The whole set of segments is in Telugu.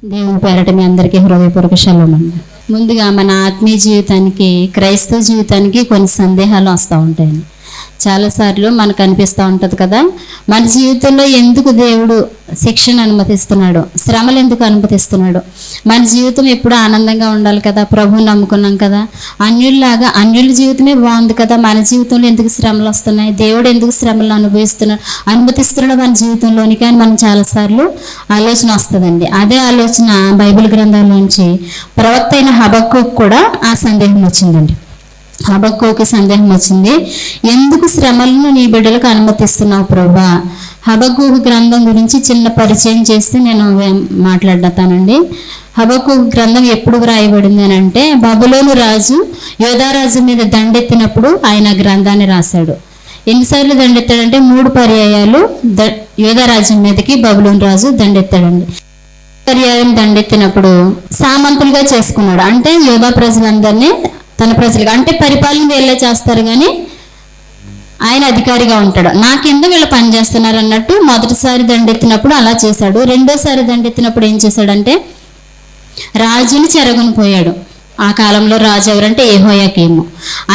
దేవుని పేరట మీ అందరికీ హృదయపూర్వక శలోం అండి. ముందుగా మన ఆత్మీయ జీవితానికి, క్రైస్తవ జీవితానికి కొన్ని సందేహాలు వస్తూ ఉంటాయండి. చాలాసార్లు మనకు అనిపిస్తూ ఉంటుంది కదా, మన జీవితంలో ఎందుకు దేవుడు శిక్షను అనుమతిస్తున్నాడు, శ్రమలు ఎందుకు అనుమతిస్తున్నాడు. మన జీవితం ఎప్పుడు ఆనందంగా ఉండాలి కదా, ప్రభువుని నమ్ముకున్నాం కదా, అన్యుల జీవితమే బాగుంది కదా, మన జీవితంలో ఎందుకు శ్రమలు వస్తున్నాయి, దేవుడు ఎందుకు శ్రమలు అనుమతిస్తున్నాడు మన జీవితంలోని. కానీ మనం చాలాసార్లు ఆలోచన వస్తుందండి. అదే ఆలోచన బైబిల్ గ్రంథంలోంచి ప్రవక్త అయిన హబక్కూకు కూడా ఆ సందేహం వచ్చిందండి. హబక్కూకి సందేహం వచ్చింది, ఎందుకు శ్రమలను నీ బిడ్డలకు అనుమతిస్తున్నావు ప్రభువా. హబక్కూకు గ్రంథం గురించి చిన్న పరిచయం చేస్తే నేను మాట్లాడతానండి. హబక్కూకు గ్రంథం ఎప్పుడు వ్రాయబడింది అని అంటే, బబులోను రాజు యోధారాజు మీద దండెత్తినప్పుడు ఆయన గ్రంథాన్ని రాశాడు. ఎన్నిసార్లు దండెత్తాడంటే 3 పర్యాయాలు యోధారాజ్యం మీదకి బబులోను రాజు దండెత్తాడండి. పర్యాయం దండెత్తినప్పుడు సామంతులుగా చేసుకున్నాడు. అంటే యోధా ప్రజలందరినీ తన ప్రజలుగా, అంటే పరిపాలన వీళ్ళే చేస్తారు కానీ ఆయన అధికారిగా ఉంటాడు, నా కింద వీళ్ళు పనిచేస్తున్నారు అన్నట్టు. మొదటిసారి దండెత్తినప్పుడు అలా చేశాడు. రెండోసారి దండెత్తినప్పుడు ఏం చేశాడంటే రాజుని చెరగొని పోయాడు. ఆ కాలంలో రాజు ఎవరంటే యెహోయాకీము.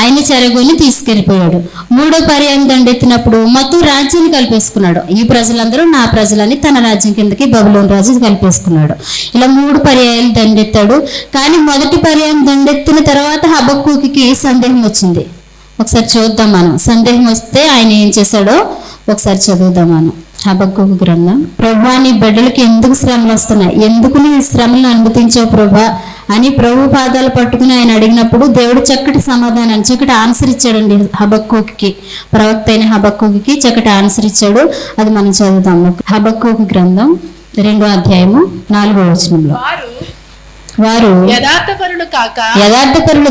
ఆయన చెరగొని తీసుకెళ్ళిపోయాడు. 3వ పర్యాయం దండెత్తినప్పుడు మొత్తం రాజ్యాన్ని కలిపేసుకున్నాడు. ఈ ప్రజలందరూ నా ప్రజలని తన రాజ్యం కిందకి బబులోను రాజు కలిపేసుకున్నాడు. ఇలా 3 పర్యాయాలు దండెత్తాడు. కానీ మొదటి పర్యాయం దండెత్తిన తర్వాత హబక్కూకి సందేహం వచ్చింది. ఒకసారి చూద్దాం మనం. సందేహం వస్తే ఆయన ఏం చేశాడో ఒకసారి చదువుదాం మనం. హబక్కూకు గ్రంథం. ప్రభువా, నీ బిడ్డలకి ఎందుకు శ్రమలు వస్తున్నాయి, ఎందుకు నీ శ్రమలను అనుమతించావు ప్రభువా అని ప్రభు పాదాలు పట్టుకుని ఆయన అడిగినప్పుడు దేవుడు చక్కటి సమాధానాన్ని, చక్కటి ఆన్సర్ ఇచ్చాడండి హబక్కూకి. ప్రవక్త అయిన హబక్కూకి చక్కటి ఆన్సర్ ఇచ్చాడు. అది మనం చదువుతాము. హబక్కూకు గ్రంథం 2వ అధ్యాయము 4వ వచనంలో, వారు యథార్థపరులు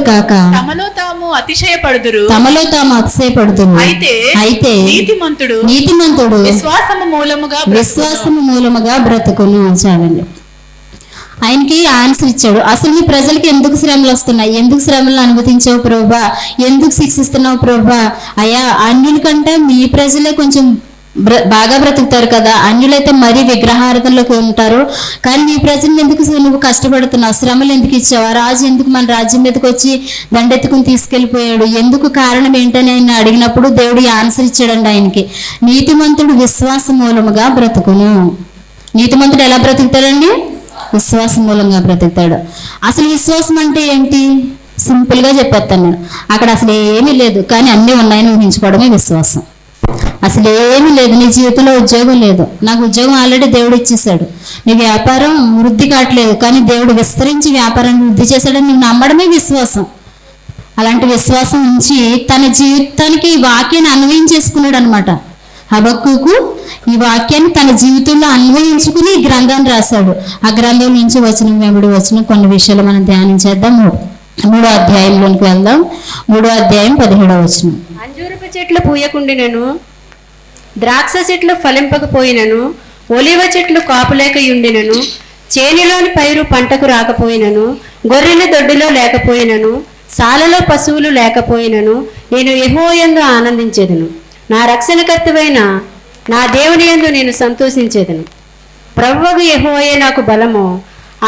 కాక తమలో తాము అతిశయపడుదురు. అయితే నీతిమంతుడు విశ్వాసము మూలముగా బ్రతుకును. చాలండి. ఆయనకి ఆన్సర్ ఇచ్చాడు. అసలు నీ ప్రజలకి ఎందుకు శ్రమలు వస్తున్నాయి, ఎందుకు శ్రమలను అనుమతించావు ప్రభువా, ఎందుకు శిక్షిస్తున్నావు ప్రభువా. అయ్యా, అన్యుల కంటే మీ ప్రజలే కొంచెం బాగా బ్రతుకుతారు కదా, అన్యులైతే మరీ విగ్రహారాధనలోకి ఉంటారు. కానీ నీ ప్రజలను ఎందుకు నువ్వు కష్టపడుతున్నావు, శ్రమలు ఎందుకు ఇచ్చావు, ఆ రాజు ఎందుకు మన రాజ్యం మీదకి వచ్చి దండెత్తుకుని తీసుకెళ్ళిపోయాడు, ఎందుకు కారణం ఏంటని ఆయన అడిగినప్పుడు దేవుడు ఆన్సర్ ఇచ్చాడండి ఆయనకి. నీతిమంతుడు విశ్వాస మూలముగా బ్రతుకును. నీతిమంతుడు ఎలా బ్రతుకుతాడండి? విశ్వాసం మూలంగా బ్రతుకుతాడు. అసలు విశ్వాసం అంటే ఏంటి? సింపుల్గా చెప్పేస్తాను నేను. అక్కడ అసలు ఏమీ లేదు కానీ అన్నీ ఉన్నాయని ఊహించుకోవడమే విశ్వాసం. అసలు ఏమీ లేదు, నీ జీవితంలో ఉద్యోగం లేదు, నాకు ఉద్యోగం ఆల్రెడీ దేవుడు ఇచ్చేసాడు. నీ వ్యాపారం వృద్ధి కావట్లేదు కానీ దేవుడు విస్తరించి వ్యాపారాన్ని వృద్ధి చేశాడని నువ్వు నమ్మడమే విశ్వాసం. అలాంటి విశ్వాసం నుంచి తన జీవితానికి ఈ వాక్యాన్ని అన్వయించేసుకున్నాడు అనమాట. హబక్కూకు ఈ వాక్యాన్ని తన జీవితంలో అన్వయించుకుని ఈ గ్రంథాన్ని రాశాడు. ఆ గ్రంథం నుంచి వచనం వెంబడి వచనం కొన్ని విషయాలు మనం ధ్యానించేద్దాం. 3వ అధ్యాయంలోనికి వెళ్దాం. 3వ అధ్యాయం 17వ వచనం. అంజూరపు చెట్లు పూయకుండినను, ద్రాక్ష చెట్లు ఫలింపకపోయినను, ఒలివ చెట్లు కాపులేకయుండినను, చేనిలోని పైరు పంటకు రాకపోయినను, గొర్రెల దొడ్డిలో లేకపోయినను, సాలలో పశువులు లేకపోయినను, నేను యెహోవాయందు ఆనందించేదను. నా రక్షణకర్తవైన నా దేవుని యందు నేను సంతోషించేదను. ప్రభువగు యెహోవాయే నాకు బలము,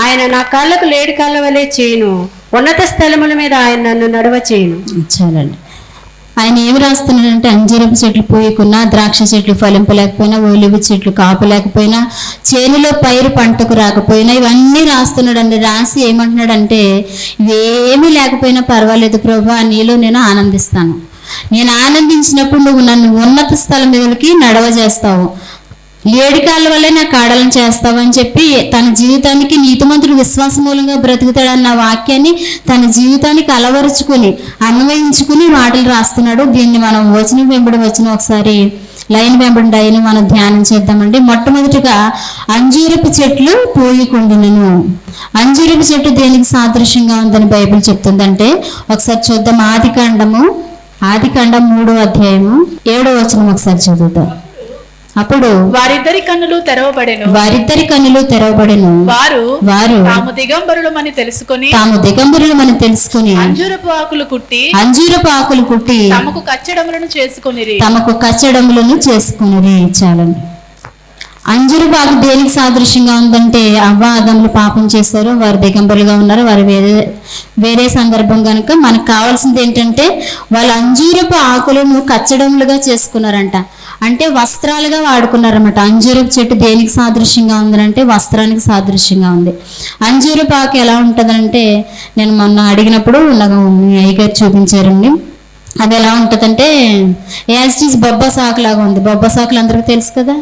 ఆయన నా కాళ్ళకు లేడి కాళ్ళ వలె చేయును, ఉన్నత స్థలముల మీద ఆయన నన్ను నడవ చేయును. చాలండి. ఆయన ఏమి రాస్తున్నాడంటే, అంజూరపు చెట్లు పూయకున్నా, ద్రాక్ష చెట్లు ఫలింపలేకపోయినా, ఒలివ చెట్లు కాపులేకపోయినా, చేనులో పైరు పంటకు రాకపోయినా, ఇవన్నీ రాస్తున్నాడండి. రాసి ఏమంటున్నాడంటే, ఇవేమీ లేకపోయినా పర్వాలేదు ప్రభువా, నీలో నేను ఆనందిస్తాను. నేను ఆనందించినప్పుడు నువ్వు నన్ను ఉన్నత స్థలం మీదకి నడవ చేస్తావు, ఏడికాళ్ళ వల్లే నా కాడలను చేస్తావు అని చెప్పి తన జీవితానికి నీతిమంతుడు విశ్వాస మూలంగా బ్రతుకుతాడన్న వాక్యాన్ని తన జీవితానికి అలవరుచుకుని అన్వయించుకుని మాటలు రాస్తున్నాడు. దీన్ని మనం వచనం వెంబడి ఒకసారి లైన్ వెంబడి లైన్ మనం ధ్యానం చేద్దామండి. మొట్టమొదటిగా అంజూరపు చెట్లు పూయకుండును. అంజూరపు చెట్టు దేనికి సాదృశ్యంగా ఉందని బైబిల్ చెప్తుందంటే ఒకసారి చూద్దాం. ఆదికాండం 3వ అధ్యాయము 7వ వచనం ఒకసారి చదువుతాం. అప్పుడు వారిద్దరి కన్నులు తెరవబడెను. వారు తాము దిగంబరులమని తెలుసుకుని అంజూరపు ఆకులు కుట్టి తమకు కచ్చడములను చేసుకొనిరి. చాలండి. అంజూరపు ఆకు దేనికి సాదృశ్యంగా ఉందంటే అవ్వ ఆదములు పాపం చేశారు, వారు దిగంబరులుగా ఉన్నారు, వారు వేరే సందర్భం కనుక మనకు కావాల్సింది ఏంటంటే వాళ్ళు అంజూరపు ఆకులను కచ్చడములుగా చేసుకున్నారంట. అంటే వస్త్రాలుగా వాడుకున్నారన్నమాట. అంజూరపు చెట్టు దేనికి సాదృశ్యంగా ఉందంటే వస్త్రానికి సాదృశ్యంగా ఉంది. అంజూరపు ఆకు ఎలా ఉంటుందంటే నేను మొన్న అడిగినప్పుడు నాకు మీ అయ్యగారు చూపించారండి. అది ఎలా ఉంటుందంటే యాజ్ ఇట్ ఈజ్ బొబ్బాస్ ఆకులాగా ఉంది. బొబ్బాస్ ఆకులు అందరికీ తెలుసు కదా,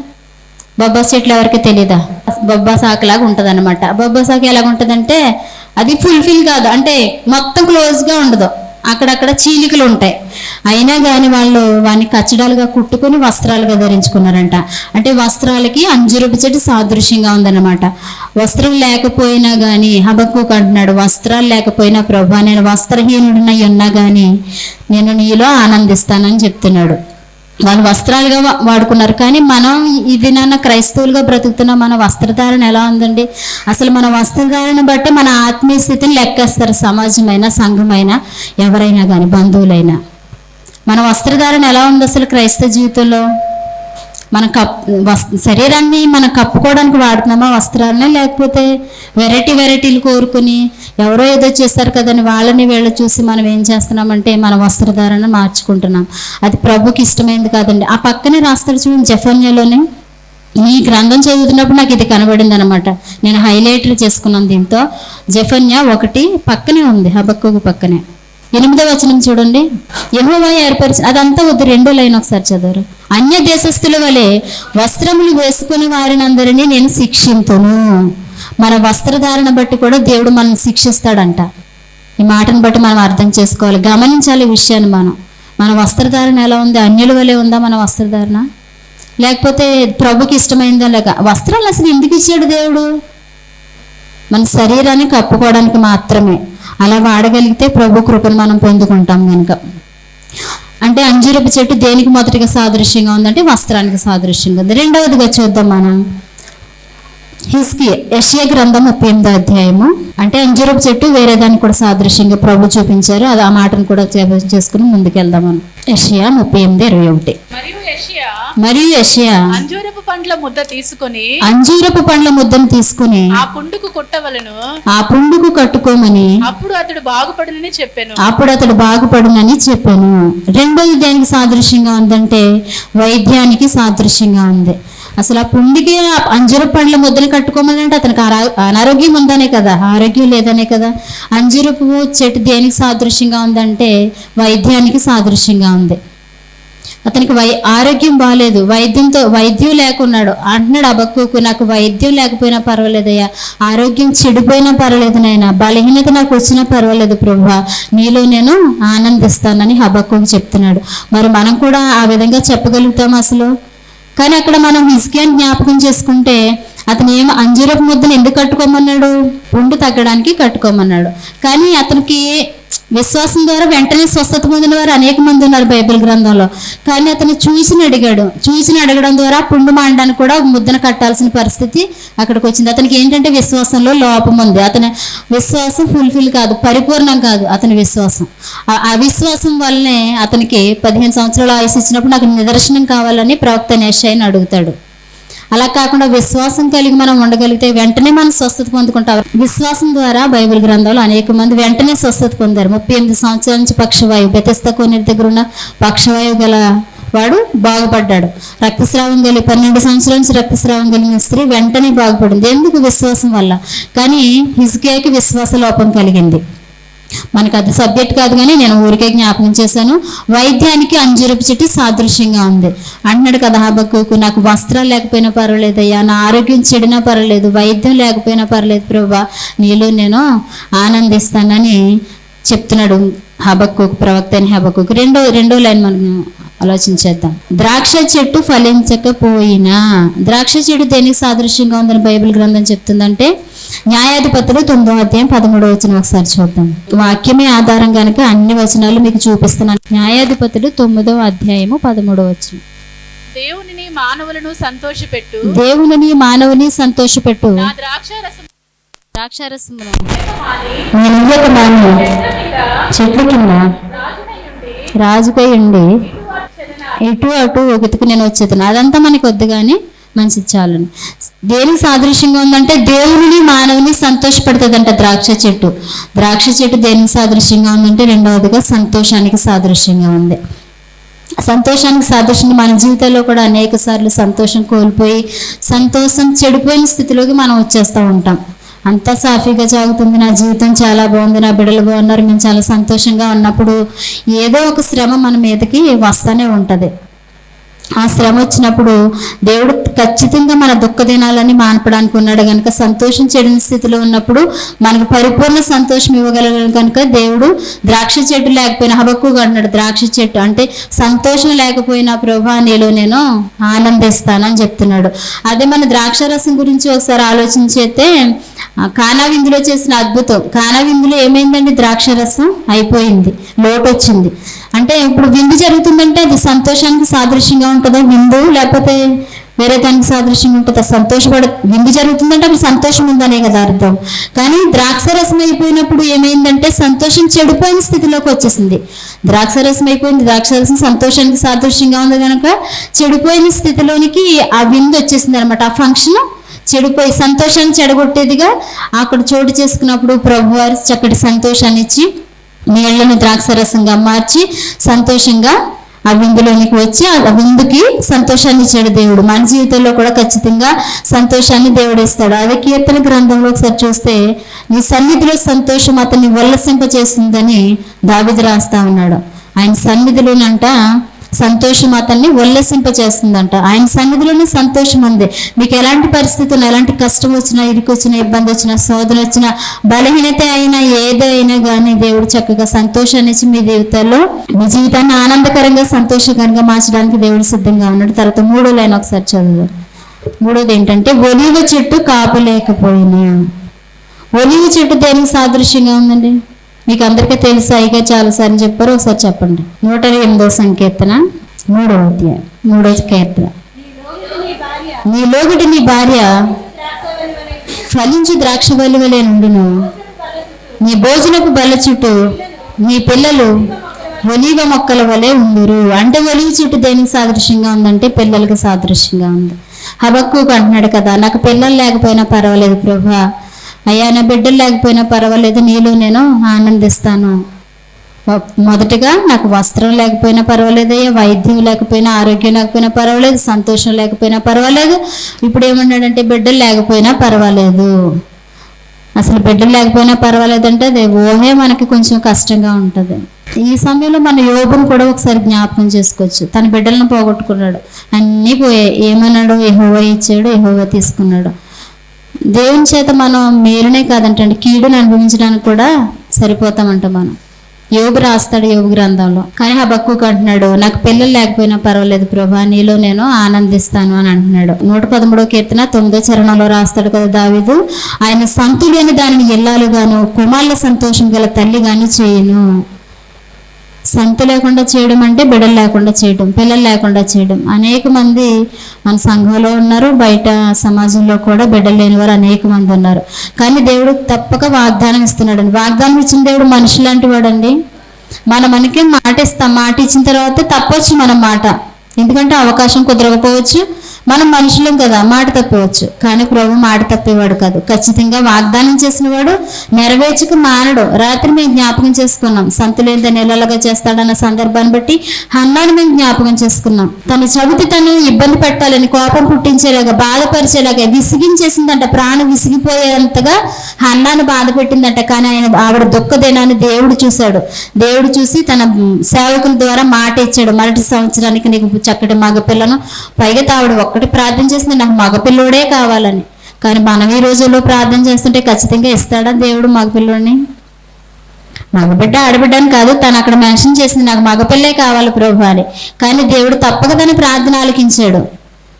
బొబ్బాస్ చెట్లు ఎవరికి తెలీదా? బొబ్బాస్ ఆకులాగా ఉంటుంది అనమాట. బొబ్బాస్ ఆకు ఎలాగ ఉంటుందంటే అది ఫుల్ఫిల్ కాదు, అంటే మొత్తం క్లోజ్గా ఉండదు, అక్కడక్కడ చీలికలు ఉంటాయి. అయినా కానీ వాళ్ళు వాడిని కచ్చడాలుగా కుట్టుకుని వస్త్రాలుగా ధరించుకున్నారంట. అంటే వస్త్రాలకి అంజూరపు చెట్టు సాదృశ్యంగా ఉందన్నమాట. వస్త్రం లేకపోయినా కానీ హబక్కూకు అంటున్నాడు, వస్త్రాలు లేకపోయినా ప్రభా నేను వస్త్రహీనుడినై ఉన్నా కానీ నేను నీలో ఆనందిస్తానని చెప్తున్నాడు. వాళ్ళు వస్త్రాలుగా వాడుకున్నారు. కానీ మనం ఇది నాన్న క్రైస్తవులుగా బ్రతుకుతున్న మన వస్త్రధారణ ఎలా ఉందండి? అసలు మన వస్త్రధారణ బట్టి మన ఆత్మీయ స్థితిని లెక్కేస్తారు. సమాజమైనా సంఘమైనా ఎవరైనా కానీ బంధువులైనా మన వస్త్రధారణ ఎలా ఉంది అసలు క్రైస్తవ జీవితంలో? మన శరీరాన్ని మనం కప్పుకోవడానికి వాడుతున్నామా వస్త్రాలని, లేకపోతే వెరైటీలు కోరుకుని ఎవరో ఏదో చేస్తారు కదని వాళ్ళని వీళ్ళు చూసి మనం ఏం చేస్తున్నామంటే మన వస్త్రధారణ మార్చుకుంటున్నాం. అది ప్రభుకి ఇష్టమైంది కాదండి. ఆ పక్కనే రాస్తాడు చూడండి జెఫన్యాలోనే. ఈ గ్రంథం చదువుతున్నప్పుడు నాకు ఇది కనబడింది అనమాట. నేను హైలైట్లు చేసుకున్నాను దీంతో. జెఫన్యా 1 పక్కనే ఉంది, హబక్కూకు పక్కనే. 8వ వచనం చూడండి. యెహోవా ఏర్పరిచి, అదంతా వద్దు, 2వ లైన్ ఒకసారి చదవరు. అన్య దేశస్థుల వలె వస్త్రములు వేసుకుని వారినందరినీ నేను శిక్షింతును. మన వస్త్రధారణ బట్టి కూడా దేవుడు మనల్ని శిక్షిస్తాడంట. ఈ మాటను బట్టి మనం అర్థం చేసుకోవాలి, గమనించాలి ఈ విషయాన్ని. మన వస్త్రధారణ ఎలా ఉంది? అన్యుల వలె ఉందా మన వస్త్రధారణ, లేకపోతే ప్రభుకి ఇష్టమైందా? లేక వస్త్రాలు అసలు ఎందుకు ఇచ్చాడు దేవుడు? మన శరీరాన్ని కప్పుకోవడానికి మాత్రమే. అలా వాడగలిగితే ప్రభు కృపను మనం పొందుకుంటాం కనుక. అంటే అంజూరపు చెట్టు దేనికి మొదటిగా సాదృశ్యంగా ఉందంటే వస్త్రానికి సాదృశ్యంగా ఉంది. 2వదిగా చూద్దాం మనం యెషయా గ్రంథం 38వ అధ్యాయము. అంటే అంజూరపు చెట్టు వేరే దానికి కూడా సాదృశ్యంగా ప్రభు చూపించారు. అది ఆ మాటను కూడా చేసుకుని ముందుకెళ్దాం మనం. యెషయా 38:21. మరియు యెషయా అంజూరపు పండ్ల ముద్దను తీసుకుని ఆ పుండుకు కొట్టవలను, ఆ పుండుకు కట్టుకోమని అప్పుడు అతడు బాగుపడునని చెప్పాను. రెండోది దేనికి సాదృశ్యంగా ఉందంటే వైద్యానికి సాదృశ్యంగా ఉంది. అసలు ఆ పుండికి అంజూరపు పండ్ల ముద్దలు కట్టుకోమని అంటే అతనికి అనారోగ్యం ఉందనే కదా, ఆరోగ్యం లేదనే కదా. అంజూరపు చెట్టు దేనికి సాదృశ్యంగా ఉందంటే వైద్యానికి సాదృశ్యంగా ఉంది. అతనికి ఆరోగ్యం బాగాలేదు, వైద్యం లేకున్నాడు. అంటున్నాడు హబక్కూకు, నాకు వైద్యం లేకపోయినా పర్వాలేదయ్యా, ఆరోగ్యం చెడిపోయినా పర్వాలేదు నాయనా, బలహీనత నాకు వచ్చినా పర్వాలేదు ప్రభువా, నీలో నేను ఆనందిస్తానని హబక్కూకు చెప్తున్నాడు. మరి మనం కూడా ఆ విధంగా చెప్పగలుగుతాం అసలు? కానీ అక్కడ మనం హిజ్కియాని జ్ఞాపకం చేసుకుంటే అతను అంజూరపు ముద్దను ఎందుకు కట్టుకోమన్నాడు? పుండు తగ్గడానికి కట్టుకోమన్నాడు. కానీ అతనికి విశ్వాసం ద్వారా వెంటనే స్వస్థత పొందిన వారు అనేక మంది ఉన్నారు బైబిల్ గ్రంథంలో. కానీ అతను చూసి అడగడం ద్వారా పుండు మాండడానికి కూడా ముద్దను కట్టాల్సిన పరిస్థితి అక్కడికి వచ్చింది. అతనికి ఏంటంటే విశ్వాసంలో లోపం ఉంది. అతని విశ్వాసం ఫుల్ఫిల్ కాదు, పరిపూర్ణం కాదు అతని విశ్వాసం. ఆ అవిశ్వాసం వల్లనే అతనికి 15 సంవత్సరాల ఆయుష్ ఇచ్చినప్పుడు నాకు నిదర్శనం కావాలని ప్రవక్త యెషయాని అడుగుతాడు. అలా కాకుండా విశ్వాసం కలిగి మనం ఉండగలిగితే వెంటనే మనం స్వస్థత పొందుకుంటాం. విశ్వాసం ద్వారా బైబిల్ గ్రంథంలో అనేక మంది వెంటనే స్వస్థత పొందారు. 38 సంవత్సరాల నుంచి పక్షవాయువు, బెతెస్దా కోనేరు దగ్గర ఉన్న పక్షవాయువు గల వాడు బాగుపడ్డాడు. రక్తస్రావం కలిగి 12 సంవత్సరాల నుంచి రక్తస్రావం కలిగిన స్త్రీ వెంటనే బాగుపడింది. ఎందుకు? విశ్వాసం వల్ల. కానీ హిజ్కియాకి విశ్వాస లోపం కలిగింది. మనకు అది సబ్జెక్ట్ కాదు, కానీ నేను ఊరికే జ్ఞాపకం చేశాను. వైద్యానికి అంజూరపు చెట్టు సాదృశ్యంగా ఉంది. అంటున్నాడు కదా హబక్కూకు, నాకు వస్త్రాలు లేకపోయినా పర్వాలేదయ్యా, నా ఆరోగ్యం చెడినా పర్వాలేదు, వైద్యం లేకపోయినా పర్లేదు ప్రభువా, నీలో నేను ఆనందిస్తానని చెప్తున్నాడు హబక్కూకు, ప్రవక్త అని హబక్కూకు. రెండో లైన్ మనం ఆలోచించేద్దాం. ద్రాక్ష చెట్టు ఫలించకపోయినా, ద్రాక్ష చెట్టు దేనికి సాదృశ్యంగా ఉందని బైబిల్ గ్రంథం చెప్తుందంటే న్యాయాధిపతులు 9వ అధ్యాయం 13వ వచనం ఒకసారి చూద్దాం. వాక్యమే ఆధారం కనుక అన్ని వచనాలు మీకు చూపిస్తున్నాను. న్యాయాధిపతులు 9వ అధ్యాయము 13వ వచనం. దేవునిని మానవులను సంతోషపెట్టు నా ద్రాక్షారసమును చెట్ల కింద రాజుకై ఉండి ఇటు అటు ఒకతికి నేను వచ్చేతాను. అదంతా మనకి వద్దు, కానీ మంచిది చాలని. దేనికి సాదృశ్యంగా ఉందంటే దేవుని మానవుని సంతోషపెడుతుందంట ద్రాక్ష చెట్టు దేనికి సాదృశ్యంగా ఉందంటే రెండవదిగా సంతోషానికి సాదృశ్యంగా ఉంది. సంతోషానికి సాదృశ్యంగా మన జీవితంలో కూడా అనేక సార్లు సంతోషం కోల్పోయి సంతోషం చెడిపోయిన స్థితిలోకి మనం వచ్చేస్తూ ఉంటాం. అంతా సాఫీగా సాగుతుంది, నా జీవితం చాలా బాగుంది, నా బిడ్డలు బాగున్నారు, మేము చాలా సంతోషంగా ఉన్నప్పుడు ఏదో ఒక శ్రమ మన మీదకి వస్తూనే ఉంటుంది. ఆ శ్రమ వచ్చినప్పుడు దేవుడు ఖచ్చితంగా మన దుఃఖ దినాలని మాన్పడానికి ఉన్నాడు కనుక సంతోషం చెడిన స్థితిలో ఉన్నప్పుడు మనకు పరిపూర్ణ సంతోషం ఇవ్వగలగాలి కనుక దేవుడు ద్రాక్ష చెట్టు లేకపోయినా హబక్కుగా అంటున్నాడు, ద్రాక్ష చెట్టు అంటే సంతోషం లేకపోయినా ప్రభా నీలో నేను ఆనందిస్తానని చెప్తున్నాడు. అదే మన ద్రాక్ష రసం గురించి ఒకసారి ఆలోచించేస్తే కానా విందులో చేసిన అద్భుతం, కానా విందులో ఏమైందండి, ద్రాక్ష రసం అయిపోయింది, లోటు వచ్చింది. అంటే ఇప్పుడు విందు జరుగుతుందంటే అది సంతోషానికి సాదృశ్యంగా ఉంటుందా విందు, లేకపోతే వేరే దానికి సాదృశ్యంగా ఉంటుందా? విందు జరుగుతుందంటే అప్పుడు సంతోషం ఉందనే కదా అర్థం. కానీ ద్రాక్ష రసం అయిపోయినప్పుడు ఏమైందంటే సంతోషం చెడిపోయిన స్థితిలోకి వచ్చేసింది. ద్రాక్ష రసం అయిపోయింది, ద్రాక్ష రసం సంతోషానికి సాదృశ్యంగా ఉంది కనుక చెడిపోయిన స్థితిలోనికి ఆ విందు వచ్చేసింది అనమాట. ఆ ఫంక్షన్ చెడిపోయి సంతోషాన్ని చెడగొట్టేదిగా అక్కడ చోటు చేసుకున్నప్పుడు ప్రభువారు చక్కటి సంతోషాన్ని ఇచ్చి నీళ్లను ద్రాక్షరసంగా మార్చి సంతోషంగా ఆ విందులోనికి వచ్చి ఆ విందుకి సంతోషాన్ని ఇచ్చాడు దేవుడు. మన జీవితంలో కూడా ఖచ్చితంగా సంతోషాన్ని దేవుడు ఇస్తాడు. అదే కీర్తన గ్రంథంలో ఒకసారి చూస్తే నీ సన్నిధిలో సంతోషం అతన్ని ఉల్లసింపచేస్తుందని దావీదు రాస్తా ఉన్నాడు. ఆయన సన్నిధిలోనంట సంతోషం అతన్ని ఉల్లసింపచేస్తుందంట. ఆయన సన్నిధిలోనే సంతోషం ఉంది. మీకు ఎలాంటి పరిస్థితులు, ఎలాంటి కష్టం వచ్చినా, ఇరుకు వచ్చినా, ఇబ్బంది వచ్చినా, శోధన వచ్చినా, బలహీనత అయినా, ఏదైనా కానీ దేవుడు చక్కగా సంతోషాన్ని ఇచ్చి మీ జీవితాన్ని ఆనందకరంగా సంతోషకరంగా మార్చడానికి దేవుడు సిద్ధంగా ఉన్నాడు. తర్వాత 3వ లైన్ ఒకసారి చదువు. 3వది ఏంటంటే ఒలీవ చెట్టు కాపులేకపోయినా. ఒలీవ చెట్టు దేనికి సాదృశ్యంగా ఉందండి? మీకు అందరికీ తెలుసు, అయిగా చాలాసార్లు చెప్పారు, ఒకసారి చెప్పండి. 108వ సంకీర్తన 3వ అధ్యాయం 3వ కీర్తన. నీలోగుటి నీ భార్య ఫలించు ద్రాక్షవల్లి వలె నుండును, నీ భోజనపు బల్ల చుట్టూ నీ పిల్లలు ఒలీవ మొక్కల వలె ఉందురు. అంటే ఒలీవ చెట్టు దేనికి సాదృశ్యంగా ఉందంటే పిల్లలకి సాదృశ్యంగా ఉంది. హబక్కుకు అంటున్నాడు కదా, నాకు పిల్లలు లేకపోయినా పర్వాలేదు ప్రభా, అయ్యా నా బిడ్డలు లేకపోయినా పర్వాలేదు, నీలో నేను ఆనందిస్తాను. మొదటిగా నాకు వస్త్రం లేకపోయినా పర్వాలేదు అయ్యా, వైద్యం లేకపోయినా, ఆరోగ్యం లేకపోయినా పర్వాలేదు, సంతోషం లేకపోయినా పర్వాలేదు, ఇప్పుడు ఏమన్నాడంటే బిడ్డలు లేకపోయినా పర్వాలేదు. అసలు బిడ్డలు లేకపోయినా పర్వాలేదంటే అది ఊహే మనకి కొంచెం కష్టంగా ఉంటుంది. ఈ సమయంలో మన యోబును కూడా ఒకసారి జ్ఞాపకం చేసుకోవచ్చు. తన బిడ్డలను పోగొట్టుకున్నాడు, అన్నీ పోయాయి. ఏమన్నాడు? యెహోవా ఇచ్చాడు, యెహోవా తీసుకున్నాడు. దేవుని చేత మనం మేలునే కాదంటండి, కీడుని అనుభవించడానికి కూడా సరిపోతామంట మనం. యోబు రాస్తాడు యోబు గ్రంథంలో. కానీ హబక్కుకు అంటున్నాడు, నాకు పిల్లలు లేకపోయినా పర్వాలేదు ప్రభా, నీలో నేను ఆనందిస్తాను అని అంటున్నాడు. 113వ కీర్తన 9వ చరణంలో రాస్తాడు కదా దావీదు, ఆయన సంతులేని దానిని ఇల్లాలుగాను, కుమారుల సంతోషం గల తల్లిగాను చేయను. సంత లేకుండా చేయడం అంటే బిడ్డలు లేకుండా చేయడం, పిల్లలు లేకుండా చేయడం. అనేక మంది మన సంఘంలో ఉన్నారు, బయట సమాజంలో కూడా బిడ్డలు లేని వారు అనేక మంది ఉన్నారు. కానీ దేవుడు తప్పక వాగ్దానం ఇస్తున్నాడు. వాగ్దానం ఇచ్చిన దేవుడు మనిషి లాంటి వాడండి. మనకి మాట ఇస్తాం, మాట ఇచ్చిన తర్వాత తప్పవచ్చు మనం మాట, ఎందుకంటే అవకాశం కుదరకపోవచ్చు, మనం మనుషులం కదా, మాట తప్పవచ్చు. కానీ ప్రభు మాట తప్పేవాడు కాదు. ఖచ్చితంగా వాగ్దానం చేసిన వాడు నెరవేర్చక మానడు. రాత్రి మేము జ్ఞాపకం చేసుకున్నాం, సంతులేంత నెలలుగా చేస్తాడన్న సందర్భాన్ని బట్టి హన్నాను మేము జ్ఞాపకం చేసుకున్నాం. తన చెబితే తను ఇబ్బంది పెట్టాలని, కోపం పుట్టించేలాగా, బాధపరిచేలాగా విసిగించేసిందంట. ప్రాణం విసిగిపోయేంతగా హన్నాను బాధ పెట్టిందంట. కానీ ఆవిడ దుఃఖ దినాన్ని దేవుడు చూశాడు. దేవుడు చూసి తన సేవకుల ద్వారా మాట ఇచ్చాడు, మొదటి సంవత్సరానికి నీకు చక్కటి మగపిల్లను, పైగా ఆవిడ ఒక్కటి ప్రార్థన చేస్తుంది, నాకు మగపిల్లోడే కావాలని. కానీ మనం ఈ రోజుల్లో ప్రార్థన చేస్తుంటే ఖచ్చితంగా ఇస్తాడా దేవుడు మగపిల్లోని? మగబిడ్డ ఆడబిడ్డ అని కాదు, తను అక్కడ మెన్షన్ చేసింది నాకు మగపిల్లే కావాలి ప్రభు అని. కానీ దేవుడు తప్పక తన ప్రార్థన ఆలకించాడు.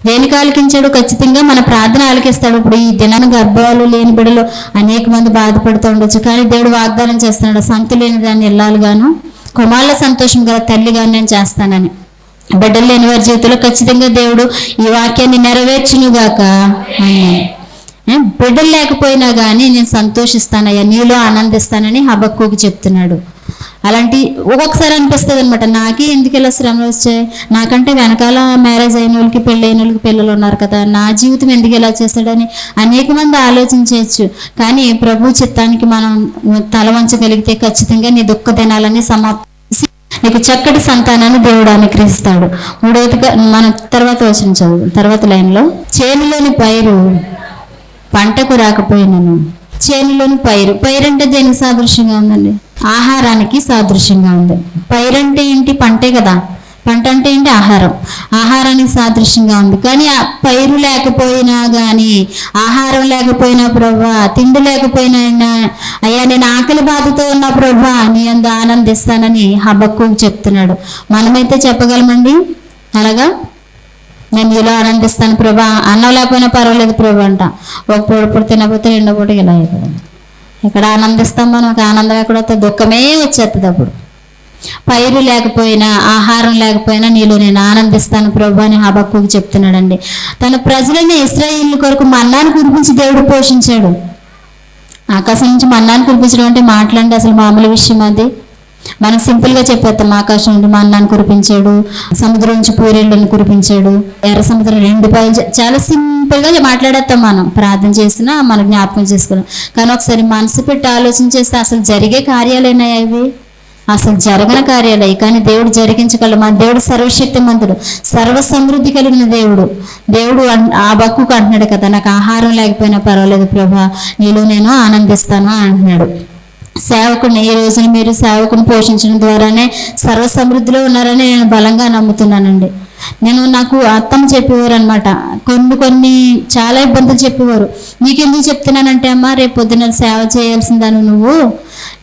దేనికి ఆలకించాడు? ఖచ్చితంగా మన ప్రార్థన ఆలకిస్తాడు. ఇప్పుడు ఈ దినాన్ని గర్భాలు లేని బిడ్డలు అనేక మంది బాధపడుతూ ఉండొచ్చు, కానీ దేవుడు వాగ్దానం చేస్తున్నాడు, సంతు లేని దాన్ని ఇల్లాలుగాను, కుమారుల సంతోషం గల తల్లిగాను నేను చేస్తానని. బిడ్డలు లేని వారి జీవితంలో ఖచ్చితంగా దేవుడు ఈ వాక్యాన్ని నెరవేర్చునుగాక. బిడ్డలు లేకపోయినా కానీ నేను సంతోషిస్తానయ్యా, నీలో ఆనందిస్తానని హబక్కుకు చెప్తున్నాడు. అలాంటి ఒక్కొక్కసారి అనిపిస్తుంది అనమాట, నాకే ఎందుకు ఇలా శ్రమలు వచ్చాయి, నాకంటే వెనకాల మ్యారేజ్ అయిన వాళ్ళకి పెళ్ళి అయిన వాళ్ళకి పిల్లలు ఉన్నారు కదా, నా జీవితం ఎందుకు ఇలా చేశాడని అనేక మంది ఆలోచించవచ్చు. కానీ ప్రభు చిత్తానికి మనం తల వంచగలిగితే ఖచ్చితంగా నీ దుఃఖ దినాలని సమాప్తి, నీకు చక్కటి సంతానాన్ని దేవుడు అనుగ్రహిస్తాడు. మూడవదిగా మన తర్వాత వచ్చిన చదువు తర్వాత లైన్లో, చేనులోని పైరు పంటకు రాకపోయినను. చేనులోని పైరు, పైరు అంటే దేనికి సాదృశ్యంగా ఉందండి? ఆహారానికి సాదృశ్యంగా ఉంది. పైరు అంటే ఏంటి? పంటే కదా. పంట అంటే ఏంటి? ఆహారం. ఆహారానికి సాదృశ్యంగా ఉంది. కానీ ఆ పైరు లేకపోయినా కానీ, ఆహారం లేకపోయినా ప్రభా, తిండి లేకపోయినా అయ్యా నేను ఆకలి బాధతో ఉన్న ప్రభా నీ అందు ఆనందిస్తానని హబక్కూకు చెప్తున్నాడు. మనమైతే చెప్పగలమండి అలాగా? నేను ఇలా ఆనందిస్తాను ప్రభా, అన్నం లేకపోయినా పర్వాలేదు ప్రభా అంట. ఒక పూట తినకపోతే రెండో పూట ఇలా అయిపోయింది. ఇక్కడ ఆనందిస్తాం మనకు ఆనందం ఎక్కడ వస్తుంది? దుఃఖమే వచ్చేస్తుంది అప్పుడు. పైరు లేకపోయినా ఆహారం లేకపోయినా నీలో నేను ఆనందిస్తాను ప్రభా అని హబక్కూకు చెప్తున్నాడండి. తన ప్రజలని ఇశ్రాయేలు కొరకు మన్నాను కురిపించి దేవుడు పోషించాడు. ఆకాశం నుంచి మన్నాను కురిపించడం అంటే మాట్లాడండి అసలు మామూలు విషయం అది? మనం సింపుల్గా చెప్పేస్తాం, ఆకాశం నుండి మన్నాను కురిపించాడు, సముద్రం నుంచి పూరేళ్ళని కురిపించాడు, ఎర్ర సముద్రం రెండు పాయలు, చాలా సింపుల్గా మాట్లాడేస్తాం మనం. ప్రార్థన చేసినా మనం జ్ఞాపకం చేసుకోవడం. కానీ ఒకసారి మనసు పెట్టి ఆలోచన చేస్తే అసలు జరిగే కార్యాలైనా అవి అసలు జరగని కార్యాలయ్యి. కానీ దేవుడు జరిగించగలడు. మన దేవుడు సర్వశక్తిమంతుడు, సర్వ సమృద్ధి కలిగిన దేవుడు. దేవుడు ఆ బక్కుకు అంటున్నాడు కదా, నాకు ఆహారం లేకపోయినా పర్వాలేదు ప్రభా నీలో నేను ఆనందిస్తాను అంటున్నాడు. సేవకుని ఈ రోజున మీరు సేవకుని పోషించడం ద్వారానే సర్వ సమృద్ధిలో ఉన్నారని నేను బలంగా నమ్ముతున్నానండి. నాకు అత్తమ్మ చెప్పేవారు అనమాట, కొన్ని చాలా ఇబ్బందులు చెప్పేవారు. నీకెందుకు చెప్తున్నానంటే అమ్మ రేపు పొద్దున సేవ చేయాల్సిందాను, నువ్వు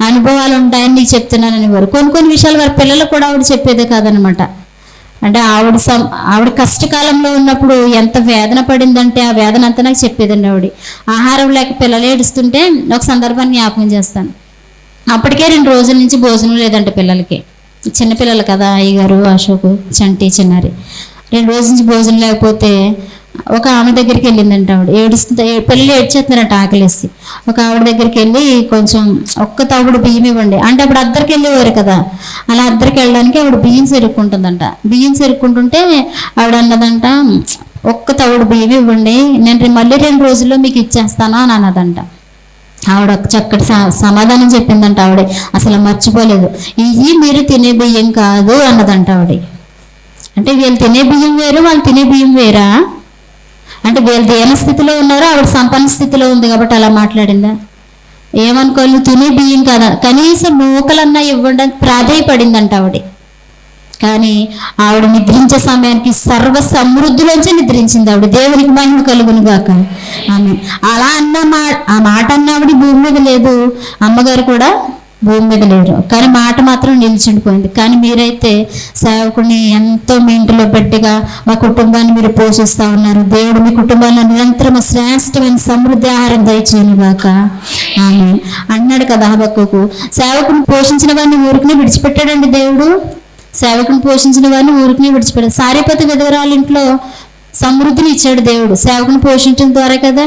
అనుభవాలు ఉంటాయని నీకు చెప్తున్నాననేవారు. కొన్ని విషయాలు వారి పిల్లలకు కూడా ఆవిడ చెప్పేదే కాదనమాట. అంటే ఆవిడ కష్టకాలంలో ఉన్నప్పుడు ఎంత వేదన పడిందంటే ఆ వేదన అంతా నాకు చెప్పేదండి ఆవిడ. ఆహారం లేక పిల్లలు ఏడుస్తుంటే ఒక సందర్భాన్ని జ్ఞాపకం చేస్తాను. అప్పటికే 2 రోజుల నుంచి భోజనం లేదంటే పిల్లలకి, చిన్నపిల్లలు కదా అయ్యగారు, అశోకు, చంటి, చిన్నారి. 2 రోజుల నుంచి భోజనం లేకపోతే ఒక ఆమె దగ్గరికి వెళ్ళిందంట. ఆవిడ ఏడుస్తుంటే పిల్లలు ఏడ్చేస్తున్నారంట ఆకలేసి. ఒక ఆవిడ దగ్గరికి వెళ్ళి కొంచెం ఒక్క తవుడు బియ్యం ఇవ్వండి అంటే, అప్పుడు అద్దరికి వెళ్ళేవారు కదా, అలా అద్దరికి వెళ్ళడానికి ఆవిడ బియ్యం సెరుక్కుంటుందంట. బియ్యం సెరుక్కుంటుంటే ఆవిడ అన్నదంట, ఒక్క తవుడు బియ్యం ఇవ్వండి, నేను మళ్ళీ 2 రోజుల్లో మీకు ఇచ్చేస్తాను అని అన్నదంట. ఆవిడ చక్కటి సమాధానం చెప్పిందంట. ఆవిడ అసలు మర్చిపోలేదు. ఇవి మీరు తినే బియ్యం కాదు అన్నదంట ఆవిడ. అంటే వీళ్ళు తినే బియ్యం వేరు, వాళ్ళు తినే బియ్యం వేరా? అంటే వీళ్ళు దేన స్థితిలో ఉన్నారో ఆవిడ సంపన్న స్థితిలో ఉంది కాబట్టి అలా మాట్లాడిందా? ఏమనుకోవాలి, తినే బియ్యం కదా, కనీసం నూకలన్నా ఇవ్వండి ప్రాధేయపడిందంట ఆవిడ. కానీ ఆవిడ నిద్రించే సమయానికి సర్వ సమృద్ధిలోంచి నిద్రించింది ఆవిడ. దేవునికి మహిమ కలుగును గాక. ఆమె అలా ఆ మాట అన్న ఆవిడ భూమి మీద లేదు, అమ్మగారు కూడా భూమి మీద లేరు, కానీ మాట మాత్రం నిలిచిండిపోయింది. కానీ మీరైతే సేవకుని ఎంతో మీ ఇంటిలో బిడ్డగా మా కుటుంబాన్ని మీరు పోషిస్తూ ఉన్నారు. దేవుడు మీ కుటుంబాల్లో నిరంతరం శ్రేష్టమైన సమృద్ధి ఆహారం దయచేయను గాక. ఆమె అన్నాడు కదా హబక్కూకు, సేవకుని పోషించిన వారిని ఊరికనే విడిచిపెట్టాడండి దేవుడు. సేవకుని పోషించిన వారిని ఊరికి విడిచిపెట్టాడు. సారేపతి విధవరాలు ఇంట్లో సమృద్ధిని ఇచ్చాడు దేవుడు సేవకుని పోషించడం ద్వారా కదా.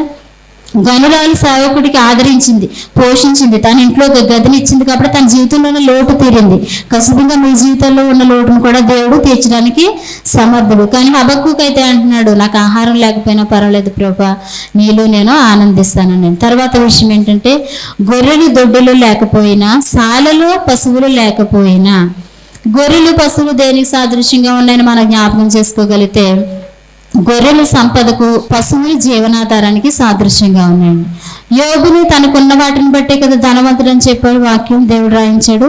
గనురాలు సేవకుడికి ఆదరించింది, పోషించింది, తన ఇంట్లో గదిని ఇచ్చింది కాబట్టి తన జీవితంలోనే లోటు తీరింది. ఖచ్చితంగా మీ జీవితంలో ఉన్న లోటును కూడా దేవుడు తీర్చడానికి సమర్థుడు. కానీ హబక్కూకు అయితే అంటున్నాడు, నాకు ఆహారం లేకపోయినా పర్వాలేదు ప్రభా నీలో నేను ఆనందిస్తాను. నేను తర్వాత విషయం ఏంటంటే, గొర్రెలు దొడ్డులు లేకపోయినా, సాలలో పశువులు లేకపోయినా. గొర్రెలు పశువులు దేనికి సాదృశ్యంగా ఉన్నాయని మనం జ్ఞాపకం చేసుకోగలిగితే, గొర్రెల సంపదకు, పశువుల జీవనాధారానికి సాదృశ్యంగా ఉన్నాయండి. యోబుని తనకున్న వాటిని బట్టే కదా ధనవంతుడు అని చెప్పాడు వాక్యం, దేవుడు రాయించాడు.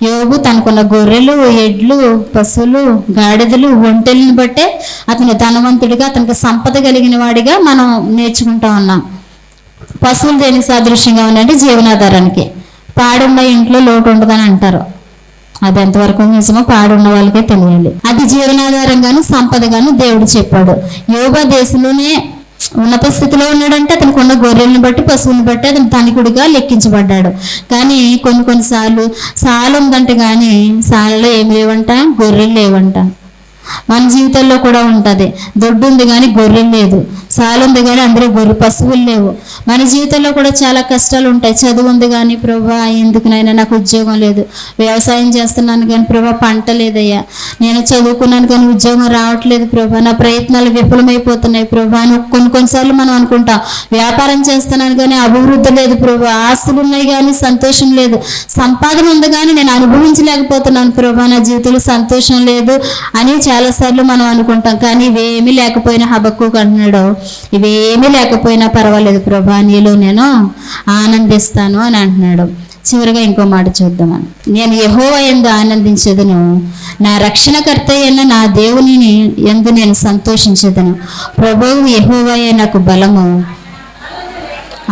యోబు తనకున్న గొర్రెలు, ఎడ్లు, పశువులు, గాడిదలు, ఒంటెలను బట్టే అతను ధనవంతుడిగా, అతనికి సంపద కలిగిన వాడిగా మనం నేర్చుకుంటా ఉన్నాం. పశువులు దేనికి సాదృశ్యంగా ఉన్నాయంటే జీవనాధారానికి. పాడున్న ఇంట్లో లోటు ఉండదని అంటారు, అది ఎంతవరకు నిజమో పాడున్న వాళ్ళకే తెలియాలి. అది జీవనాధారంగాను సంపదగాను దేవుడు చెప్పాడు. యోబు దేశంలోనే ఉన్నత స్థితిలో ఉన్నాడంటే అతనికి ఉన్న గొర్రెలను బట్టి, పశువులను బట్టి అతను ధనికుడిగా లెక్కించబడ్డాడు. కానీ కొన్నిసార్లు సాల ఉందంటే కానీ సాలలో ఏమి లేవంట, గొర్రెలు లేవంట. మన జీవితంలో కూడా ఉంటుంది. దొడ్డు ఉంది కానీ గొర్రెలు లేదు, సాలు ఉంది కానీ అందరూ గొర్రె పశువులు లేవు. మన జీవితంలో కూడా చాలా కష్టాలు ఉంటాయి. చదువు ఉంది కానీ ప్రభా ఎందుకునైనా నాకు ఉద్యోగం లేదు, వ్యవసాయం చేస్తున్నాను కానీ ప్రభా పంట లేదయ్యా, నేను చదువుకున్నాను కానీ ఉద్యోగం రావట్లేదు ప్రభా, నా ప్రయత్నాలు విఫలమైపోతున్నాయి ప్రభా అని కొన్నిసార్లు మనం అనుకుంటాం. వ్యాపారం చేస్తున్నాను కానీ అభివృద్ధి లేదు ప్రభా, ఆస్తులు ఉన్నాయి కానీ సంతోషం లేదు, సంపాదన ఉంది కానీ నేను అనుభవించలేకపోతున్నాను ప్రభా, నా జీవితంలో సంతోషం లేదు అని చాలాసార్లు మనం అనుకుంటాం. కానీ ఇవేమీ లేకపోయినా హబక్కూకు అంటున్నాడు, ఇవేమీ లేకపోయినా పర్వాలేదు ప్రభా, నీలో నేను ఆనందిస్తాను అని అంటున్నాడు. చివరిగా ఇంకో మాట చూద్దామని, నేను యెహోవా యందు ఆనందించేదను, నా రక్షణకర్త అయిన నా దేవునిని యందు నేను సంతోషించేదను. ప్రభువు యెహోవాయే నాకు బలము,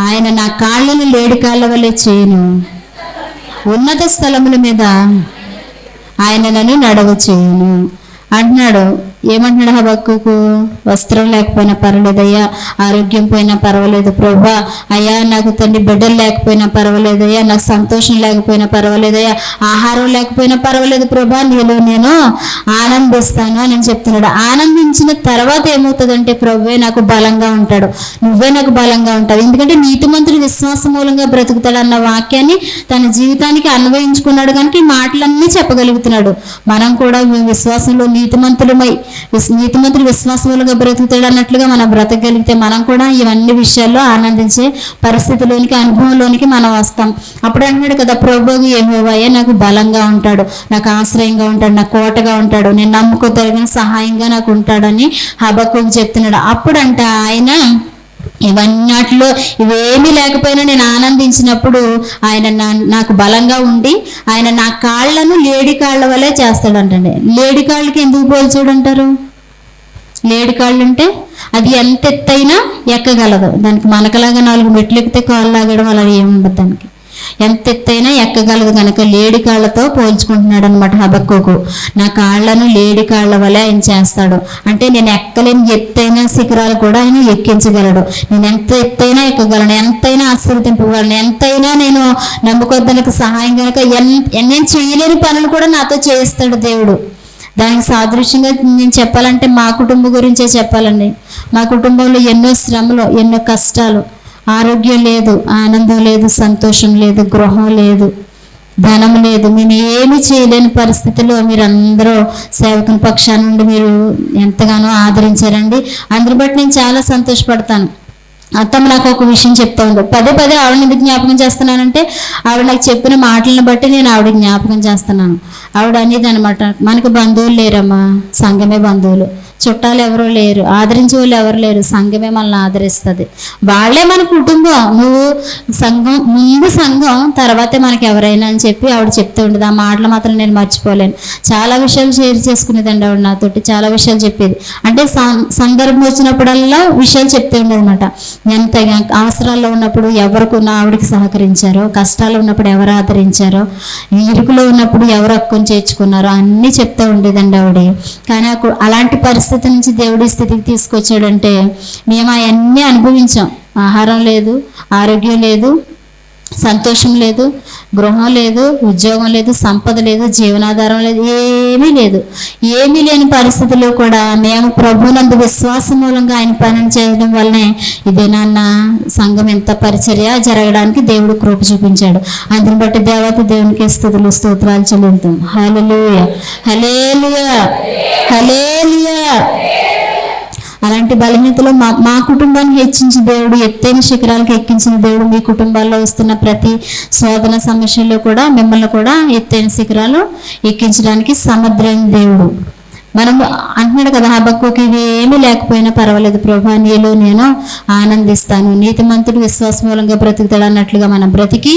ఆయన నా కాళ్ళను లేడి కాళ్ళ వలె చేయును, ఉన్నత స్థలముల మీద ఆయన నన్ను నడవ చేయును అంటున్నాడు. ఏమంటున్నాడు హబక్కూకు? వస్త్రం లేకపోయినా పర్వాలేదయ్యా, ఆరోగ్యం పోయినా పర్వాలేదు ప్రభా, అయ్యా నాకు తండ్రి బిడ్డలు లేకపోయినా పర్వాలేదయ్యా, నాకు సంతోషం లేకపోయినా పర్వాలేదయ్యా, ఆహారం లేకపోయినా పర్వాలేదు ప్రభా, నీలో నేను ఆనందిస్తాను అని చెప్తున్నాడు. ఆనందించిన తర్వాత ఏమవుతుందంటే ప్రభువే నాకు బలంగా ఉంటాడు, నువ్వే నాకు బలంగా ఉంటావు. ఎందుకంటే నీతిమంతుడు విశ్వాస మూలంగా బ్రతుకుతాడు అన్న వాక్యాన్ని తన జీవితానికి అన్వయించుకున్నాడు కనుక ఈ మాటలన్నీ చెప్పగలుగుతున్నాడు. మనం కూడా విశ్వాసంలో నీతిమంతుడు విశ్వాసములుగా బ్రతుకుతాడు అన్నట్లుగా మనం బ్రతకగలిగితే మనం కూడా ఇవన్నీ విషయాల్లో ఆనందించే పరిస్థితిలోనికి, అనుభవంలోనికి మనం వస్తాం. అప్పుడు అంటున్నాడు కదా, ప్రభువు యెహోవాయే నాకు బలంగా ఉంటాడు, నాకు ఆశ్రయంగా ఉంటాడు, నాకు కోటగా ఉంటాడు, నేను నమ్ముకోదగిన సహాయంగా నాకు ఉంటాడని హబక్కూకు చెప్తున్నాడు. అప్పుడంట ఆయన ఇవన్నట్లో ఇవేమీ లేకపోయినా నేను ఆనందించినప్పుడు ఆయన నాకు బలంగా ఉండి ఆయన నా కాళ్ళను లేడి కాళ్ళ వలె చేస్తాడంటండి. లేడి కాళ్ళకి ఎందుకు పోల్చాడంటారు? లేడి కాళ్ళు అంటే అది ఎంత ఎత్తైనా ఎక్కగలదు, దానికి మనకలాగా 4 మెట్లు ఎక్కితే కాళ్ళు లాగడం అలా ఏముండదు, దానికి ఎంత ఎత్తైనా ఎక్కగలదు కనుక లేడి కాళ్ళతో పోల్చుకుంటున్నాడు అనమాట హబక్కూకు. నా కాళ్ళను లేడి కాళ్ళ వలె ఆయన చేస్తాడు అంటే నేను ఎక్కలేని ఎత్తైన శిఖరాలు కూడా ఆయన ఎక్కించగలడు, నేను ఎంత ఎత్తైనా ఎక్కగలను, ఎంతైనా ఆశీర్వదింపగలను, ఎంతైనా నేను నమ్ముకోవడానికి సహాయం కనుక నేను చేయలేని పనులు కూడా నాతో చేయిస్తాడు దేవుడు. దానికి సాదృశ్యంగా నేను చెప్పాలంటే మా కుటుంబం గురించే చెప్పాలండి. మా కుటుంబంలో ఎన్నో శ్రమలు, ఎన్నో కష్టాలు, ఆరోగ్యం లేదు, ఆనందం లేదు, సంతోషం లేదు, గృహం లేదు, ధనం లేదు, నేను ఏమి చేయలేని పరిస్థితిలో మీరందరూ సేవకుని పక్షాన నుండి మీరు ఎంతగానో ఆదరించారండి. అందుని బట్టి నేను చాలా సంతోషపడతాను. అత్తమ్మ నాకు ఒక విషయం చెప్తా ఉంది, పదే ఆవిడని ఎందుకు జ్ఞాపకం చేస్తున్నానంటే ఆవిడ నాకు చెప్పిన మాటలను బట్టి నేను ఆవిడ జ్ఞాపకం చేస్తున్నాను. ఆవిడ అనేది అనమాట, మనకు బంధువులు లేరమ్మా, సంఘమే బంధువులు, చుట్టాలు ఎవరు లేరు, ఆదరించే వాళ్ళు ఎవరు లేరు, సంఘమే మనల్ని ఆదరిస్తుంది, వాళ్ళే మన కుటుంబం, నువ్వు సంఘం ముందు సంఘం తర్వాతే మనకి ఎవరైనా అని చెప్పి ఆవిడ చెప్తూ ఉండేది. ఆ మాటలు మాత్రం నేను మర్చిపోలేను. చాలా విషయాలు షేర్ చేసుకునేదండి ఆవిడ నాతోటి, చాలా విషయాలు చెప్పేది. అంటే సందర్భం వచ్చినప్పుడల్లా విషయాలు చెప్తూ ఉండేది అనమాట. ఎంత అవసరాల్లో ఉన్నప్పుడు ఎవరికి ఆవిడకి సహకరించారో, కష్టాలు ఉన్నప్పుడు ఎవరు ఆదరించారో, ఇరుకులో ఉన్నప్పుడు ఎవరు హక్కుని చేర్చుకున్నారో అన్నీ చెప్తూ ఉండేదండి ఆవిడ. కానీ అలాంటి పరిస్థితి నుంచి దేవుడి స్థితికి తీసుకొచ్చాడంటే మేము అవన్నీ అనుభవించాం. ఆహారం లేదు, ఆరోగ్యం లేదు, సంతోషం లేదు, గృహం లేదు, ఉద్యోగం లేదు, సంపద లేదు, జీవనాధారం లేదు, ఏమీ లేని పరిస్థితుల్లో కూడా మేము ప్రభువునందు విశ్వాసం మూలంగా ఆయన పనిని చేయడం వల్లనే ఇదే నాన్న సంఘం ఎంత పరిచర్య జరగడానికి దేవుడు కృప చూపించాడు. అందుని బట్టి దేవత దేవునికి స్తుతులు స్తోత్రాలు చెల్లిద్దాం. హల్లెలూయా, హల్లెలూయా, హల్లెలూయా. అలాంటి బలహీనతలో మా కుటుంబాన్ని హెచ్చించి దేవుడు, ఎత్తైన శిఖరాలకు ఎక్కించిన దేవుడు, మీ కుటుంబాల్లో వస్తున్న ప్రతి శోధన సమస్యల్లో కూడా మిమ్మల్ని కూడా ఎత్తైన శిఖరాలు ఎక్కించడానికి సమర్థమైన దేవుడు. మనం అంటున్నాడు కదా హబక్కూకు, ఇవి ఏమీ లేకపోయినా పర్వాలేదు ప్రభా, నీలో నేను ఆనందిస్తాను, నీతిమంతుడు విశ్వాస మూలంగా బ్రతుకుతాడు అన్నట్లుగా మనం బ్రతికి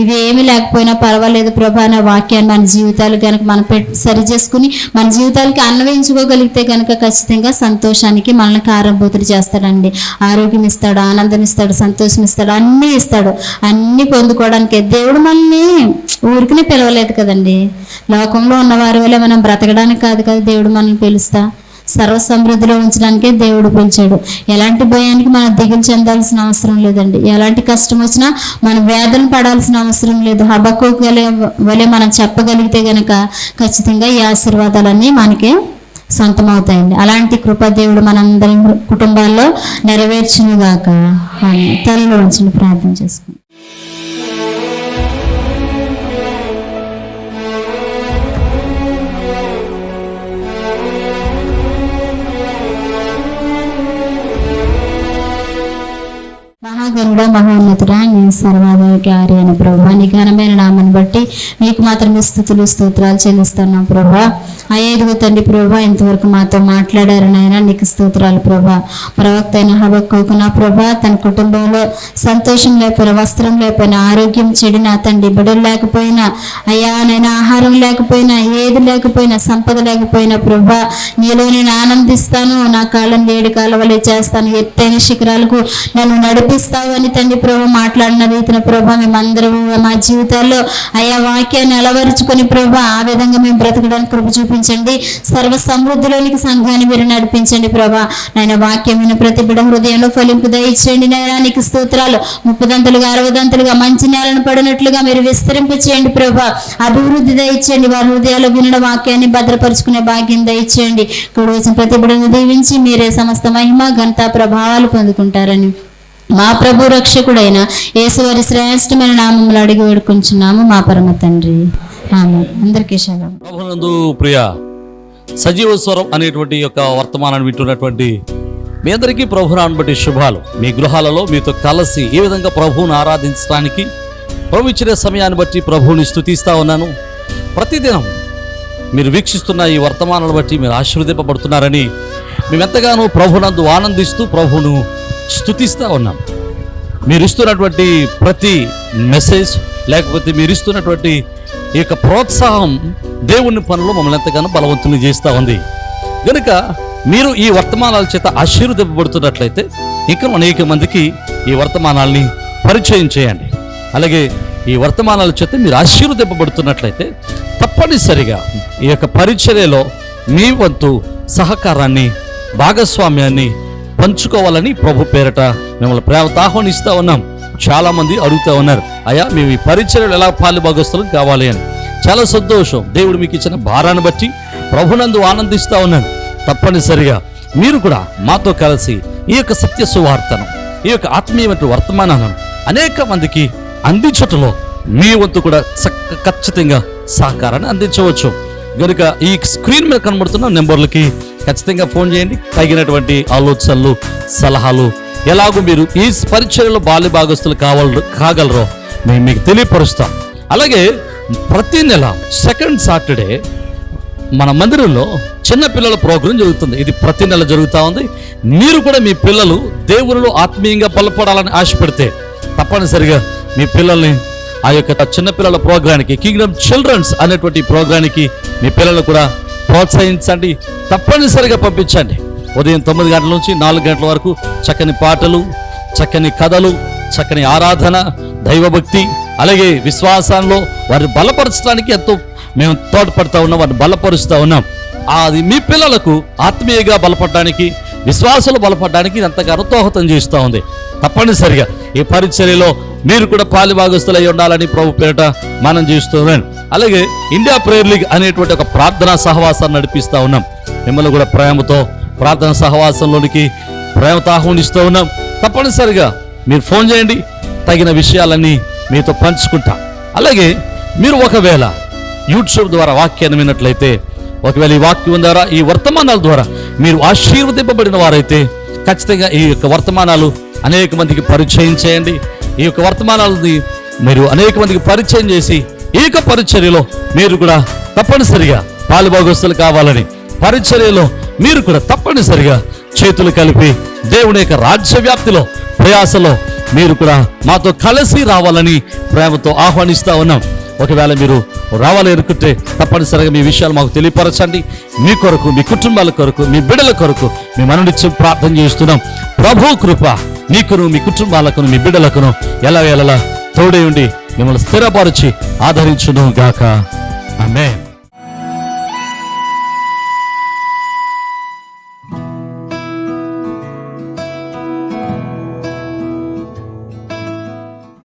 ఇవి ఏమీ లేకపోయినా పర్వాలేదు ప్రభా అనే వాక్యాన్ని మన జీవితాలు కనుక మనం సరి చేసుకుని మన జీవితాలకి అన్వయించుకోగలిగితే కనుక ఖచ్చితంగా సంతోషానికి మనల్ని కారణభూతులు చేస్తాడండి. ఆరోగ్యం ఇస్తాడు, ఆనందం ఇస్తాడు, సంతోషం ఇస్తాడు, అన్నీ ఇస్తాడు. అన్నీ పొందుకోవడానికి దేవుడు మనల్ని ఊరికనే పిలవలేదు కదండి. లోకంలో ఉన్నవారి వల్ల మనం బ్రతకడానికి కాదు కదా దేవుడు మనల్ని పిలుస్తా, సర్వ సమృద్ధిలో ఉంచడానికే దేవుడు పిలిచాడు. ఎలాంటి భయానికి మనం దిగులు చెందాల్సిన అవసరం లేదండి. ఎలాంటి కష్టం వచ్చినా మనం వేదన పడాల్సిన అవసరం లేదు. హబక్కూకు వలె మనం చెప్పగలిగితే గనక ఖచ్చితంగా ఈ ఆశీర్వాదాలన్నీ మనకే సొంతమవుతాయండి. అలాంటి కృపాదేవుడు మనందరి కుటుంబాల్లో నెరవేర్చునుగాక. తలలో ఉంచి ప్రార్థన చేసుకుంటాం. మహాగణుడ మహోన్నతుడా, నీ సర్వాధికారి అయిన ప్రభా, నీ ఘనమైన నామాన్ని బట్టి మీకు మాత్రమే స్తుతులు స్తోత్రాలు చెల్లిస్తున్నాం ప్రభా. అయ్యేదిగో తండ్రి ప్రభా, ఇంతవరకు మాతో మాట్లాడారు నాయన, నీకు స్తోత్రాలు ప్రభా. ప్రవక్త అయిన హబక్కూకు నా ప్రభా, తన కుటుంబంలో సంతోషం లేకపోయినా, వస్త్రం లేకపోయినా, ఆరోగ్యం చెడినా తండ్రి, బిడ్డలు లేకపోయినా, అయ్యా నైనా ఆహారం లేకపోయినా, ఏది లేకపోయినా, సంపద లేకపోయినా ప్రభా, నీలో నేను ఆనందిస్తాను, నా కాళ్ళని ఏడు కాలవలే చేస్తాను, ఎత్తైన శిఖరాలకు నన్ను నడిపిస్తావు అని తండ్రి ప్రభా మాట్లాడిన రీతిన ప్రభా మేమందరము మా జీవితాల్లో అయ్యా వాక్యాన్ని అలవరుచుకొని ప్రభా ఆ విధంగా మేము బ్రతకడానికి కృప చూపించండి. సర్వ సమృద్ధిలోనికి సంఘాన్ని మీరు నడిపించండి ప్రభా. నాయన వాక్యమైన ప్రతి బిడ్డ హృదయంలో ఫలింపు దయచేయండి నాయనా. నీకు స్తోత్రాలు. 30 60 మంచి నేలను పడినట్లుగా మీరు విస్తరింప చేయండి ప్రభా. అభివృద్ధి దయచేయండి. వారి హృదయాల్లో వినడం వాక్యాన్ని భద్రపరుచుకునే భాగ్యం దయచేయండి. ఇక్కడ వచ్చిన ప్రతి బిడ్డను దీవించి మీరే సమస్త మహిమ ఘనత ప్రభావాలు పొందుకుంటారని మా ప్రభు రక్షకుడైన యేసువారి శ్రేష్టమైన నామములో అడిగి వేడుకుంటున్నాము మా పరమ తండ్రి. ఆమేన్. అందరికీ శరణం. ప్రభునందు ప్రియ సజీవ స్వరం అనేటువంటి యొక్క వర్తమానాన్ని వింటున్నటువంటి మీ అందరికీ ప్రభునాన్ని బట్టి శుభాలు. మీ గృహాలలో మీతో కలిసి ఏ విధంగా ప్రభువును ఆరాధించడానికి ప్రభు ఇచ్చిన సమయాన్ని బట్టి ప్రభువుని స్తుతిస్తా ఉన్నాను. ప్రతిదినం మీరు వీక్షిస్తున్న ఈ వర్తమానాలను బట్టి మీరు ఆశీర్వదింపబడుతున్నారని మేమెంతగానో ప్రభునందు ఆనందిస్తూ ప్రభువును స్తుతిస్తూ ఉన్నాం. మీరు ఇస్తున్నటువంటి ప్రతి మెసేజ్ లేకపోతే మీరు ఇస్తున్నటువంటి ఈ యొక్క ప్రోత్సాహం దేవుని పనులు మమ్మల్ని ఎంతగానో బలవంతుని చేస్తూ ఉంది. కనుక మీరు ఈ వర్తమానాల చేత ఆశీర్వదింపబడుతున్నట్లయితే ఇంకా అనేక మందికి ఈ వర్తమానాల్ని పరిచయం చేయండి. అలాగే ఈ వర్తమానాల చేత మీరు ఆశీర్వదింపబడుతున్నట్లయితే తప్పనిసరిగా ఈ యొక్క పరిచర్యలో మీ వంతు సహకారాన్ని భాగస్వామ్యాన్ని పంచుకోవాలని ప్రభు పేరట మిమ్మల్ని ప్రేమతో ఆహ్వానిస్తూ ఉన్నాం. చాలా మంది అడుగుతూ ఉన్నారు, అయ్యా మేము ఈ పరిచర్యలు ఎలా పాలుభాగస్తులం కావాలి అని. చాలా సంతోషం. దేవుడు మీకు ఇచ్చిన భారాన్ని బట్టి ప్రభునందు ఆనందిస్తూ ఉన్నాను. తప్పనిసరిగా మీరు కూడా మాతో కలిసి ఈ యొక్క సత్య సువార్తను, ఈ యొక్క ఆత్మీయమైన వర్తమానాలను అనేక మందికి అందించటంలో మీ వంతు కూడా ఖచ్చితంగా సహకారాన్ని అందించవచ్చు. కనుక ఈ స్క్రీన్ మీద కనబడుతున్న నెంబర్లకి ఖచ్చితంగా ఫోన్ చేయండి. తగినటువంటి ఆలోచనలు సలహాలు ఎలాగో మీరు ఈ పరిచర్యలో బాల్య భాగస్తులు కాగలరో మేము మీకు తెలియపరుస్తాం. అలాగే ప్రతి నెల సెకండ్ సాటర్డే మన మందిరంలో చిన్నపిల్లల ప్రోగ్రాం జరుగుతుంది. ఇది ప్రతి నెల జరుగుతూ ఉంది. మీరు కూడా మీ పిల్లలు దేవునిలో ఆత్మీయంగా బలపడాలని ఆశపడితే తప్పనిసరిగా మీ పిల్లల్ని ఆ యొక్క చిన్నపిల్లల ప్రోగ్రానికి, కింగ్డమ్ చిల్డ్రన్స్ అనేటువంటి ప్రోగ్రానికి మీ పిల్లలు కూడా ప్రోత్సహించండి. తప్పనిసరిగా పంపించండి. ఉదయం 9 గంటల నుంచి 4 గంటల వరకు చక్కని పాటలు, చక్కని కథలు, చక్కని ఆరాధన, దైవభక్తి, అలాగే విశ్వాసంలో వారిని బలపరచడానికి ఎంతో మేము తోడ్పడుతూ ఉన్నాం, వారిని బలపరుస్తూ ఉన్నాం. అది మీ పిల్లలకు ఆత్మీయంగా బలపడడానికి, విశ్వాసాలు బలపడడానికి ఎంతగానో దోహదం చేస్తూ ఉంది. తప్పనిసరిగా ఈ పరిచర్యలో మీరు కూడా పాలిభాగస్తులై ఉండాలని ప్రభు పేరిట మనం చేస్తున్నాం. అలాగే ఇండియా ప్రేయర్ లీగ్ అనేటువంటి ఒక ప్రార్థనా సహవాసాన్ని నడిపిస్తూ ఉన్నాం. మిమ్మల్ని కూడా ప్రేమతో ప్రార్థనా సహవాసంలోనికి ప్రేమతో ఆహ్వానిస్తూ ఉన్నాం. తప్పనిసరిగా మీరు ఫోన్ చేయండి, తగిన విషయాలన్నీ మీతో పంచుకుంటా. అలాగే మీరు ఒకవేళ యూట్యూబ్ ద్వారా వాక్యాన్ని విన్నట్లయితే, ఒకవేళ ఈ వాక్యం ద్వారా, ఈ వర్తమానాల ద్వారా మీరు ఆశీర్వదింపబడిన వారైతే ఖచ్చితంగా ఈ యొక్క వర్తమానాలు అనేక మందికి పరిచయం చేయండి. ఈ యొక్క వర్తమానాలని మీరు అనేక మందికి పరిచయం చేసి ఈ యొక్క పరిచర్యలో మీరు కూడా తప్పనిసరిగా పాలుభాగస్తులు కావాలని, పరిచర్యలో మీరు కూడా తప్పనిసరిగా చేతులు కలిపి దేవుని యొక్క రాజ్య వ్యాప్తిలో ప్రయాసలో మీరు కూడా మాతో కలిసి రావాలని ప్రేమతో ఆహ్వానిస్తూ ఉన్నాం. ఒకవేళ మీరు రావాలి అనుకుంటే తప్పనిసరిగా మీ విషయాలు మాకు తెలియపరచండి. మీ కొరకు, మీ కుటుంబాల కొరకు, మీ బిడ్డల కొరకు మేము అనునిత్యం ప్రార్థన చేస్తున్నాం. ప్రభు కృప మీకును, మీ కుటుంబాలకును, మీ బిడ్డలకును ఎలా తోడై ఉండి మిమ్మల్ని స్థిరపరిచి ఆదరించును గాక. ఆమేన్.